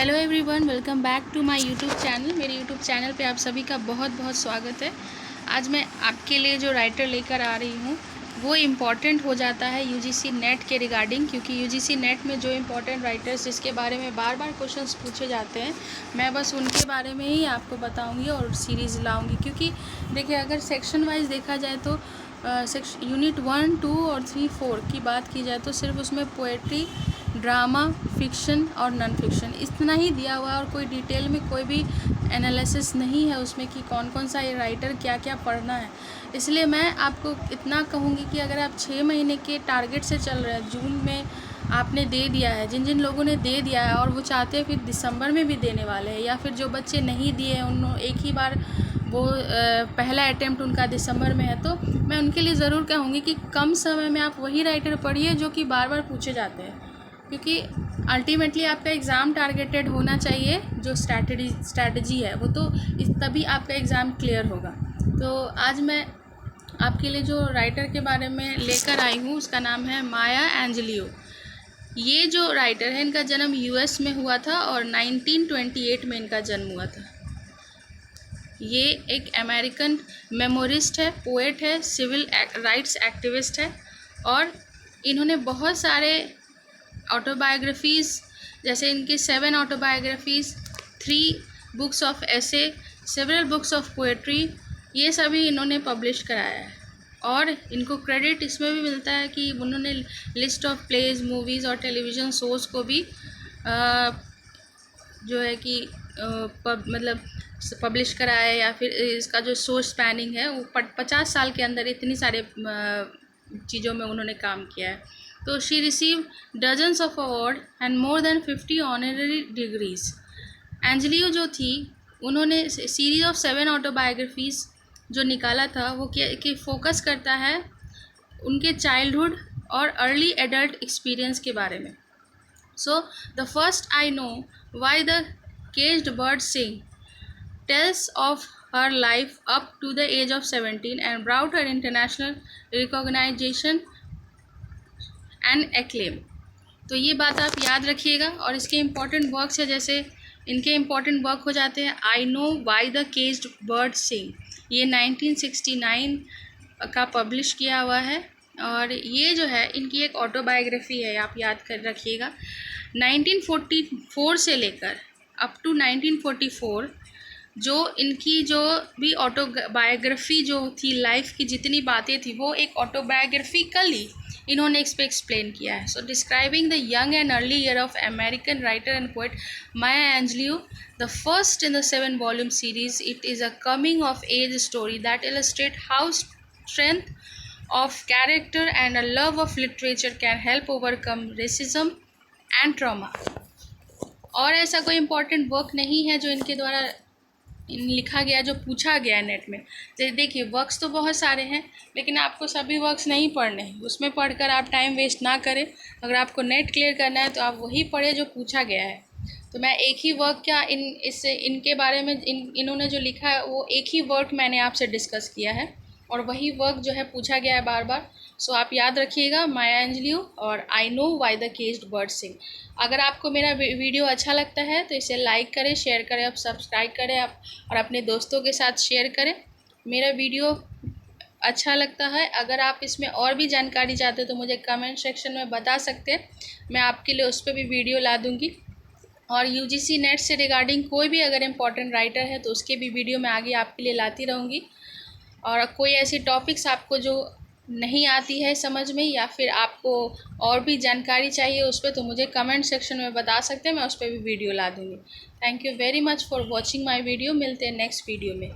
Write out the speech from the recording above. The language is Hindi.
Hello everyone, welcome back to my YouTube channel. मेरे यूट्यूब चैनल पे आप सभी का बहुत बहुत स्वागत है। आज मैं आपके लिए जो राइटर लेकर आ रही हूँ वो इम्पॉर्टेंट हो जाता है यूजीसी नेट के रिगार्डिंग, क्योंकि यूजीसी नेट में जो इम्पॉर्टेंट राइटर्स जिसके बारे में बार बार क्वेश्चंस पूछे जाते हैं, मैं बस उनके बारे में ही आपको बताऊँगी और सीरीज़ लाऊँगी। क्योंकि देखिए, अगर सेक्शन वाइज देखा जाए तो सेक्शन यूनिट 1, 2 और 3, 4 की बात की जाए तो सिर्फ उसमें पोएट्री, ड्रामा, फिक्शन और नॉन फिक्शन इतना ही दिया हुआ है और कोई डिटेल में कोई भी एनालिसिस नहीं है उसमें कि कौन कौन सा ये राइटर क्या क्या पढ़ना है। इसलिए मैं आपको इतना कहूँगी कि अगर आप 6 महीने के टारगेट से चल रहे हैं, जून में आपने दे दिया है, जिन जिन लोगों ने दे दिया है और वो चाहते हैं फिर दिसंबर में भी देने वाले हैं, या फिर जो बच्चे नहीं दिए हैं उन एक ही बार वो पहला अटैम्प्ट उनका दिसंबर में है, तो मैं उनके लिए ज़रूर कहूँगी कि कम समय में आप वही राइटर पढ़िए जो कि बार बार पूछे जाते हैं। क्योंकि अल्टीमेटली आपका एग्ज़ाम टारगेटेड होना चाहिए। जो स्ट्रैटेजी है वो तो तभी आपका एग्ज़ाम क्लियर होगा। तो आज मैं आपके लिए जो राइटर के बारे में लेकर आई हूँ उसका नाम है माया एंजेलियो। ये जो राइटर है इनका जन्म यूएस में हुआ था और 1928 में इनका जन्म हुआ था। ये एक अमेरिकन मेमोरिस्ट है, पोएट है, सिविल राइट्स एक्टिविस्ट है और इन्होंने बहुत सारे ऑटोबायोग्राफीज़, जैसे इनकी 7 ऑटोबायोग्राफीज़, 3 बुक्स ऑफ ऐसे, सेवरल बुक्स ऑफ पोएट्री, ये सभी इन्होंने पब्लिश कराया है। और इनको क्रेडिट इसमें भी मिलता है कि उन्होंने लिस्ट ऑफ प्लेज, मूवीज़ और टेलीविज़न शोज़ को भी जो है कि मतलब पब्लिश कराया है, या फिर इसका जो शो स्पैनिंग है वो 50 साल के अंदर इतनी सारे चीज़ों में उन्होंने काम किया है। तो she receive dozens of award and more than 50 honorary degrees. Angelou जो थी उन्होंने सीरीज ऑफ 7 ऑटोबायोग्राफीज़ जो निकाला था वो कि फोकस करता है उनके चाइल्डहुड और अर्ली एडल्ट एक्सपीरियंस के बारे में। So the first I know why the caged bird sing tells of her life up to the age of 17 and brought her international recognition and acclaim। तो ये बात आप याद रखिएगा। और इसके इम्पॉर्टेंट वर्क्स है, जैसे इनके इम्पॉर्टेंट वर्क हो जाते हैं I know why the caged bird sing, ये 1969 का पब्लिश किया हुआ है। और ये जो है इनकी एक ऑटोबायोग्राफी है, आप याद कर रखिएगा। 1944 से लेकर अप टू 1944 जो इनकी जो भी ऑटोबायोग्राफी जो थी, लाइफ की जितनी बातें थी वो एक ऑटोबायोग्राफिकली इन्होंने इस पर एक्सप्लेन किया है। So describing the young and early year of American writer and poet Maya Angelou, the first in the 7 volume series, it is a coming of age story that illustrate how strength of character and a love of literature can help overcome racism and trauma। और ऐसा कोई इम्पोर्टेंट वर्क नहीं है जो इनके द्वारा लिखा गया, जो पूछा गया है नेट में। देखिए, वर्क्स तो बहुत सारे हैं लेकिन आपको सभी वर्क्स नहीं पढ़ने हैं, उसमें पढ़कर आप टाइम वेस्ट ना करें। अगर आपको नेट क्लियर करना है तो आप वही पढ़े जो पूछा गया है। तो मैं एक ही वर्क क्या इनके बारे में इन्होंने जो लिखा है वो एक ही वर्क मैंने आपसे डिस्कस किया है और वही वर्क जो है पूछा गया है बार बार। सो आप याद रखिएगा माया एंजेलियो और I know why the caged bird sing. अगर आपको मेरा वीडियो अच्छा लगता है तो इसे लाइक करें, शेयर करें, आप सब्सक्राइब करें आप, और अपने दोस्तों के साथ शेयर करें। मेरा वीडियो अच्छा लगता है, अगर आप इसमें और भी जानकारी चाहते हो तो मुझे कमेंट सेक्शन में बता सकते हैं, मैं आपके लिए उस पर भी वीडियो ला दूँगी। और यूजीसी नेट से रिगार्डिंग कोई भी अगर इम्पोर्टेंट राइटर है तो उसके भी वीडियो मैं आगे आपके लिए लाती रहूँगी। और कोई ऐसी टॉपिक्स आपको जो नहीं आती है समझ में, या फिर आपको और भी जानकारी चाहिए उस पर, तो मुझे कमेंट सेक्शन में बता सकते हैं, मैं उस पर भी वीडियो ला दूँगी। Thank you very much for watching my video. मिलते हैं नेक्स्ट वीडियो में।